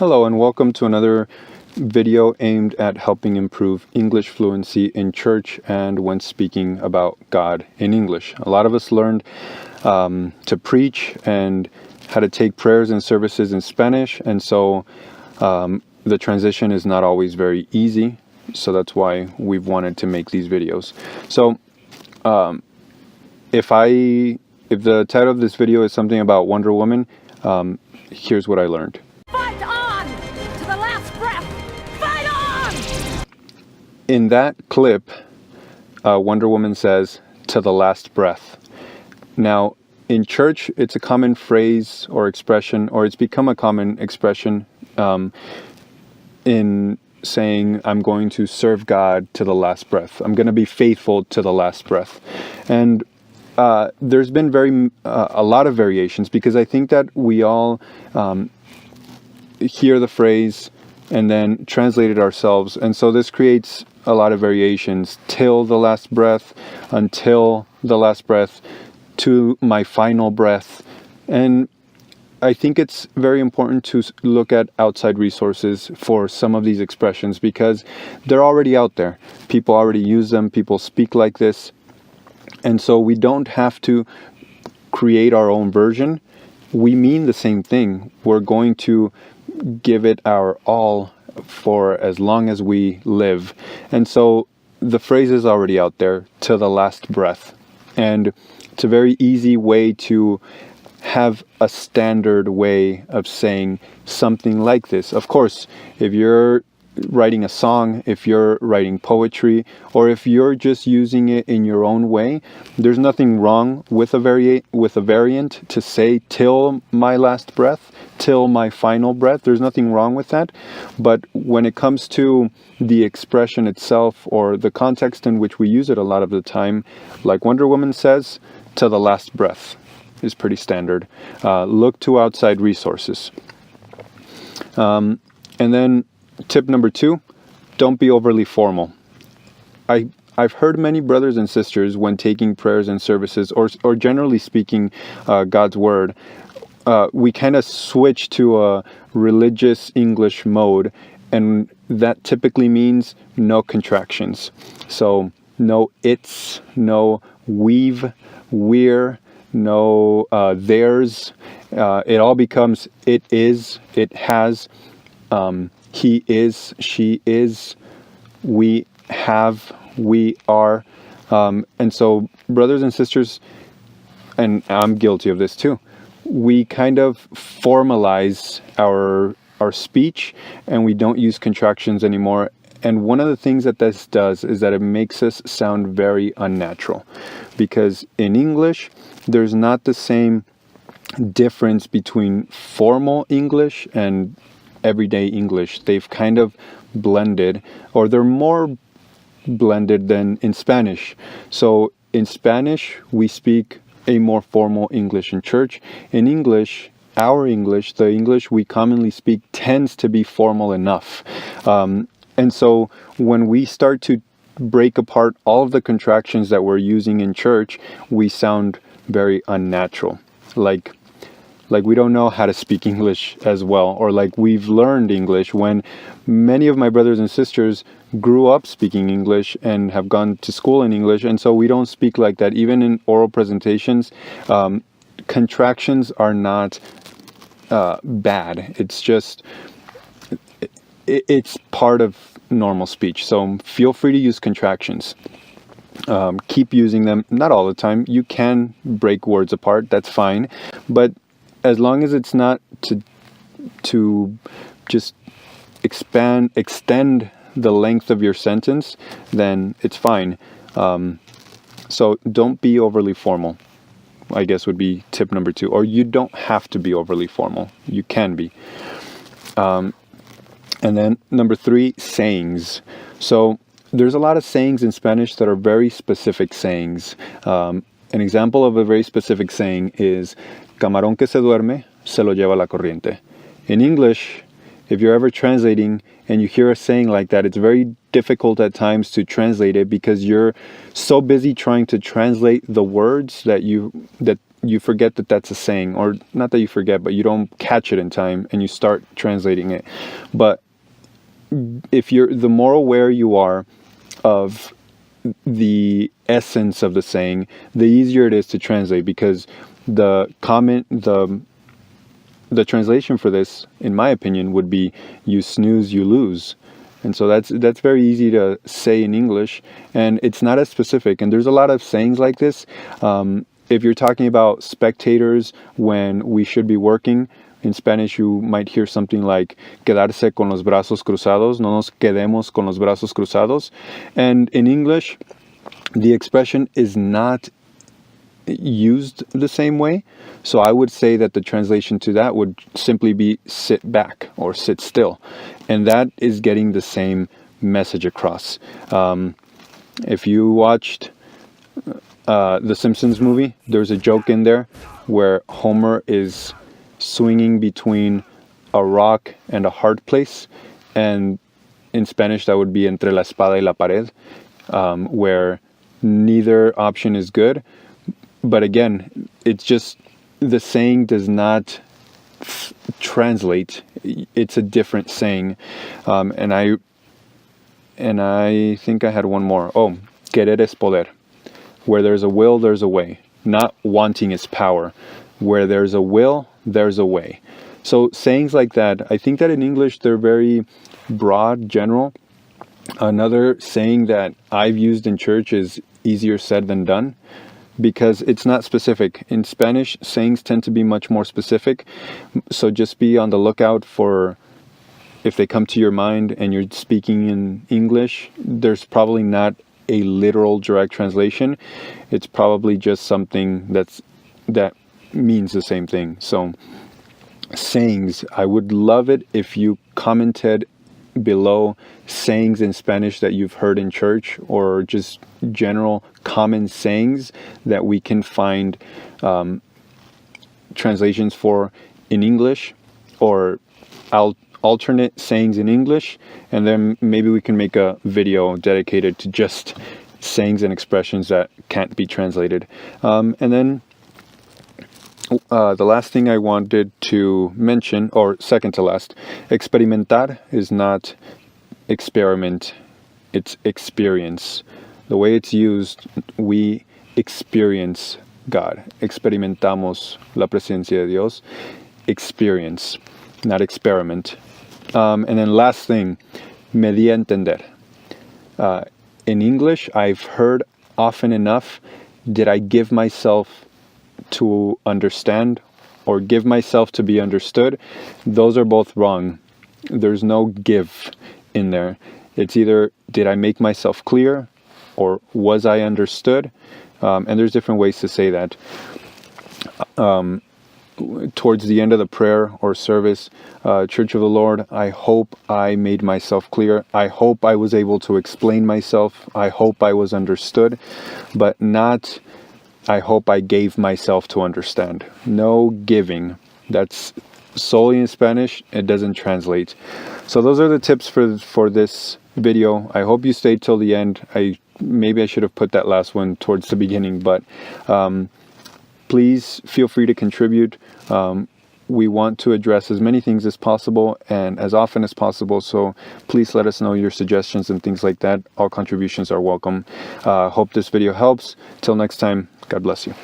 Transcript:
Hello and welcome to another video aimed at helping improve English fluency in church and when speaking about God in English. A lot of us learned to preach and how to take prayers and services in Spanish, and so the transition is not always very easy. So that's why we've wanted to make these videos. So if the title of this video is something about Wonder Woman, here's what I learned. Fight on! To the last breath! Fight on! In that clip, Wonder Woman says, "to the last breath." Now, in church, it's a common phrase or expression, or it's become a common expression in saying, I'm going to serve God to the last breath. I'm going to be faithful to the last breath. And there's been a lot of variations, because I think that we all hear the phrase and then translate it ourselves, and so this creates a lot of variations. Till the last breath, until the last breath, to my final breath. And I think it's very important to look at outside resources for some of these expressions, because they're already out there. People already use them, people speak like this, and so we don't have to create our own version. We mean the same thing. We're going to give it our all for as long as we live. And so the phrase is already out there, to the last breath. And it's a very easy way to have a standard way of saying something like this. Of course, if you're writing a song, if you're writing poetry, or if you're just using it in your own way, there's nothing wrong with a variant to say till my last breath, till my final breath. There's nothing wrong with that. But when it comes to the expression itself, or the context in which we use it a lot of the time, like Wonder Woman says, to the last breath is pretty standard. Look to outside resources. And then tip number 2, don't be overly formal. I've heard many brothers and sisters, when taking prayers and services, or generally speaking God's word, we kind of switch to a religious English mode, and that typically means no contractions. So no it's, no we've, we're, no theirs. It all becomes it is, it has, he is, she is, we have, we are. And so brothers and sisters, and I'm guilty of this too, we kind of formalize our speech, and we don't use contractions anymore. And one of the things that this does is that it makes us sound very unnatural, because in English, there's not the same difference between formal English and everyday English. They've kind of blended, or they're more blended than in Spanish. So in Spanish, we speak a more formal English in church. In English, our English, the English we commonly speak, tends to be formal enough. And so when we start to break apart all of the contractions that we're using in church, we sound very unnatural. Like we don't know how to speak English as well, or like we've learned English, when many of my brothers and sisters grew up speaking English and have gone to school in English, and so we don't speak like that. Even in oral presentations, contractions are not bad. It's just, it's part of normal speech. So feel free to use contractions. Keep using them. Not all the time. You can break words apart. That's fine. But as long as it's not to just extend the length of your sentence, then it's fine. So don't be overly formal, I guess would be tip number 2. Or you don't have to be overly formal. You can be. And then number 3, sayings. So there's a lot of sayings in Spanish that are very specific sayings. An example of a very specific saying is, camarón que se duerme, se lo lleva la corriente. In English, if you're ever translating and you hear a saying like that, it's very difficult at times to translate it, because you're so busy trying to translate the words that you forget that that's a saying, or not that you forget, but you don't catch it in time and you start translating it. But if the more aware you are of the essence of the saying, the easier it is to translate, because the translation for this, in my opinion, would be you snooze, you lose. And so that's very easy to say in English, and it's not as specific. And there's a lot of sayings like this. If you're talking about spectators when we should be working, in Spanish you might hear something like quedarse con los brazos cruzados, no nos quedemos con los brazos cruzados. And in English, the expression is not used the same way. So I would say that the translation to that would simply be sit back or sit still. And that is getting the same message across. If you watched the Simpsons movie, there's a joke in there where Homer is swinging between a rock and a hard place. And in Spanish, that would be entre la espada y la pared, where neither option is good. But again, it's just the saying does not translate. It's a different saying. And I think I had one more. Oh, querer es poder. Where there's a will, there's a way. Not wanting is power. Where there's a will, there's a way. So sayings like that, I think that in English they're very broad, general. Another saying that I've used in church is easier said than done, because it's not specific. In Spanish, sayings tend to be much more specific. So just be on the lookout for, if they come to your mind and you're speaking in English, there's probably not a literal direct translation. It's probably just something that means the same thing. So sayings, I would love it if you commented below sayings in Spanish that you've heard in church, or just general common sayings that we can find translations for in English, or alternate sayings in English, and then maybe we can make a video dedicated to just sayings and expressions that can't be translated. And then the last thing I wanted to mention, or second to last, experimentar is not experiment, it's experience. The way it's used, we experience God. Experimentamos la presencia de Dios. Experience, not experiment. And then last thing, me di a entender. In English, I've heard often enough, did I give myself to understand or give myself to be understood? Those are both wrong. There's no give in there. It's either did I make myself clear or was I understood? And there's different ways to say that. Towards the end of the prayer or service, Church of the Lord, I hope I made myself clear. I hope I was able to explain myself. I hope I was understood, but not I hope I gave myself to understand. No giving. That's solely in Spanish. It doesn't translate. So those are the tips for this video. I hope you stayed till the end. Maybe I should have put that last one towards the beginning, but please feel free to contribute. We want to address as many things as possible and as often as possible, so please let us know your suggestions and things like that. All contributions are welcome. Hope this video helps. Till next time, God bless you.